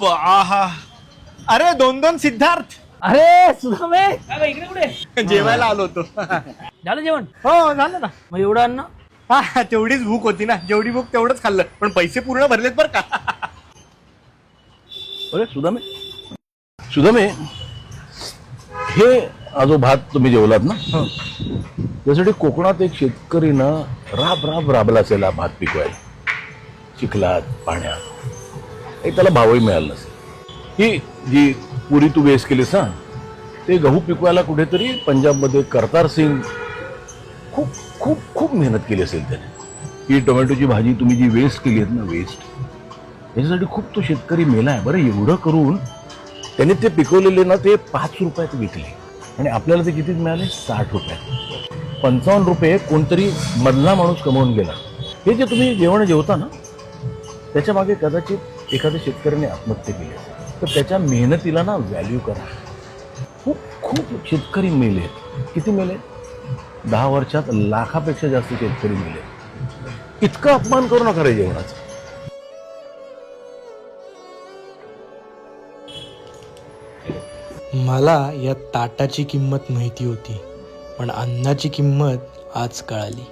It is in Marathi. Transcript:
आहा. अरे 2-2 सिद्धार्थ. अरे सुदामे इकडे कुठे जेवायला आलो होतो. झालं जेवण? हो झालं ना. मग एवढं अन्न? हा तेवढीच भूक होती ना, जेवढी भूक तेवढंच खाल्लं, पण पैसे पूर्ण भरलेत बरं का. अरे सुदामे हे जो भात तुम्ही जेवलात ना, त्यासाठी कोकणात एक शेतकरी ना राबला असेल हा भात पिकवायला, चिखलात पाण्यात. एक त्याला भावही मिळाला नसेल. ही जी पुरी तू वेस्ट केलीस ना, ते गहू पिकवायला कुठेतरी पंजाबमध्ये करतार सिंग खूप खूप खूप मेहनत केली असेल त्याने. ही टोमॅटोची भाजी तुम्ही जी वेस्ट केली आहेत ना, वेस्ट, याच्यासाठी खूप तो शेतकरी मेलाय. बरं एवढं करून त्यांनी ते पिकवलेले ना ते 5 रुपयात विकले आणि आपल्याला ते कितीच मिळाले? 60 रुपयात. 55 रुपये कोणतरी मधला माणूस कमवून गेला. हे जे तुम्ही जेवण जेवता ना, त्याच्या मागे कदाचित एखाद्या शेतकऱ्याने आत्महत्या केली असेल. तर त्याच्या मेहनतीला ना व्हॅल्यू करा. खूप खूप शेतकरी मेले. किती मेले? 10 वर्षात लाखापेक्षा जास्त शेतकरी मेले. इतका अपमान करू नका रे जेवणाचा. मला या ताटाची किंमत माहिती होती, पण अन्नाची किंमत आज कळाली.